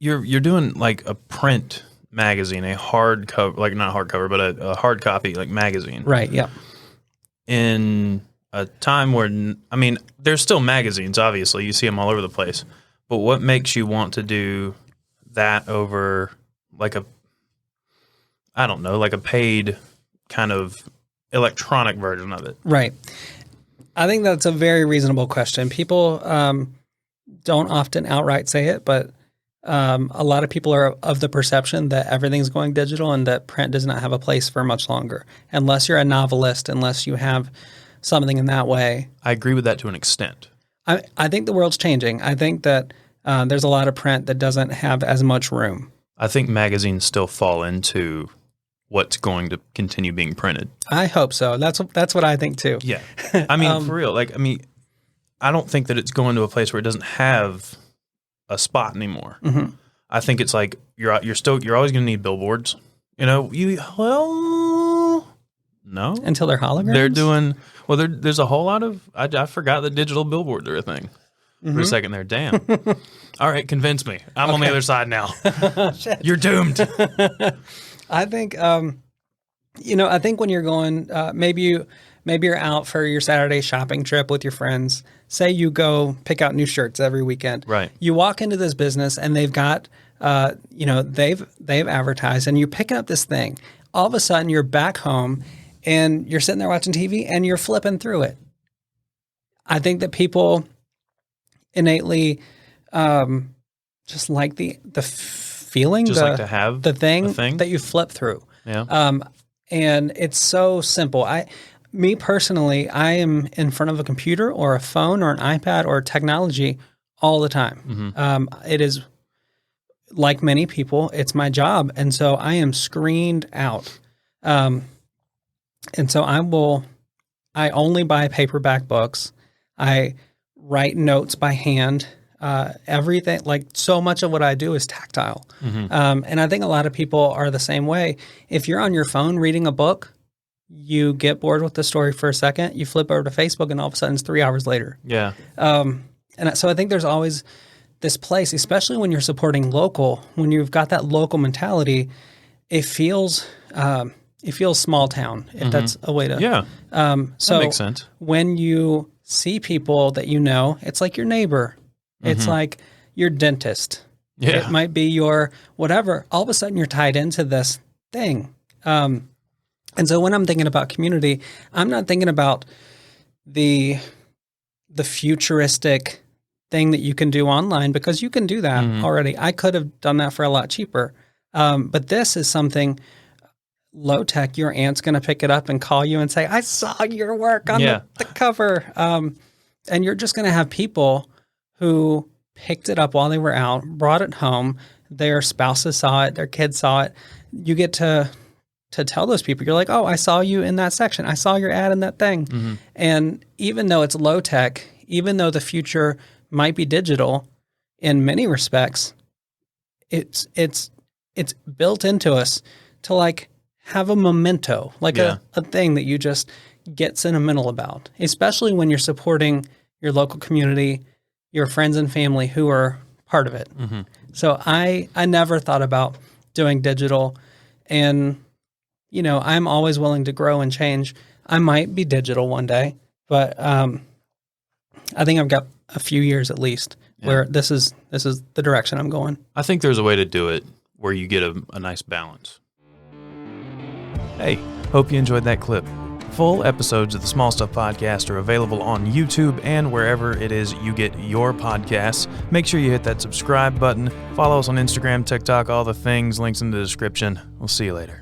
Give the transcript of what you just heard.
you're doing like a print magazine, a hard cover, like not hardcover, but a hard copy like magazine. Right. Yeah. In a time where, I mean, there's still magazines, obviously. You see them all over the place. But what makes you want to do that over like I don't know, like a paid kind of electronic version of it? Right. I think that's a very reasonable question. People don't often outright say it, but a lot of people are of the perception that everything's going digital and that print does not have a place for much longer, unless you're a novelist, unless you have something in that way. I agree with that to an extent. I think the world's changing. I think that there's a lot of print that doesn't have as much room. I think magazines still fall into what's going to continue being printed. I hope so. That's what I think too. Yeah. I mean, for real. Like, I mean, I don't think that it's going to a place where it doesn't have a spot anymore. Mm-hmm. I think it's like you're always going to need billboards. You know, no. Until they're holograms? They're doing, there's a whole lot of, I forgot that digital billboards are a thing. For a second there. Damn. All right, convince me. I'm on the other side now. You're doomed. I think, I think when you're going, maybe you're out for your Saturday shopping trip with your friends. Say you go pick out new shirts every weekend. Right. You walk into this business and they've got, they've advertised, and you're picking up this thing. All of a sudden, you're back home and you're sitting there watching TV and you're flipping through it. I think that people innately just like the feeling, just like to have the thing that you flip through. Yeah. And it's so simple. Me personally, I am in front of a computer or a phone or an iPad or technology all the time. Mm-hmm. It is, like many people, it's my job. And so I am screened out. And so I only buy paperback books. I write notes by hand. Everything, like so much of what I do is tactile. Mm-hmm. And I think a lot of people are the same way. If you're on your phone reading a book, you get bored with the story for a second, you flip over to Facebook, and all of a sudden it's 3 hours later. Yeah. And so I think there's always this place, especially when you're supporting local, when you've got that local mentality, it feels small town, if that's a way to. Yeah. So that makes sense. When you see people that you know, it's like your neighbor. It's like your dentist. Yeah. It might be your whatever. All of a sudden you're tied into this thing. And so when I'm thinking about community, I'm not thinking about the futuristic thing that you can do online, because you can do that already. I could have done that for a lot cheaper. But this is something low tech. Your aunt's going to pick it up and call you and say, I saw your work on the cover. And you're just going to have people who picked it up while they were out, brought it home. Their spouses saw it. Their kids saw it. You get to tell those people, you're like, oh, I saw you in that section. I saw your ad in that thing. Mm-hmm. And even though it's low tech, even though the future might be digital in many respects, it's built into us to like have a memento, like a thing that you just get sentimental about, especially when you're supporting your local community, your friends and family who are part of it. Mm-hmm. So I never thought about doing digital, and I'm always willing to grow and change. I might be digital one day, but I think I've got a few years at least where this is the direction I'm going. I think there's a way to do it where you get a nice balance. Hey, hope you enjoyed that clip. Full episodes of the Small Stuff Podcast are available on YouTube and wherever it is you get your podcasts. Make sure you hit that subscribe button. Follow us on Instagram, TikTok, all the things, links in the description. We'll see you later.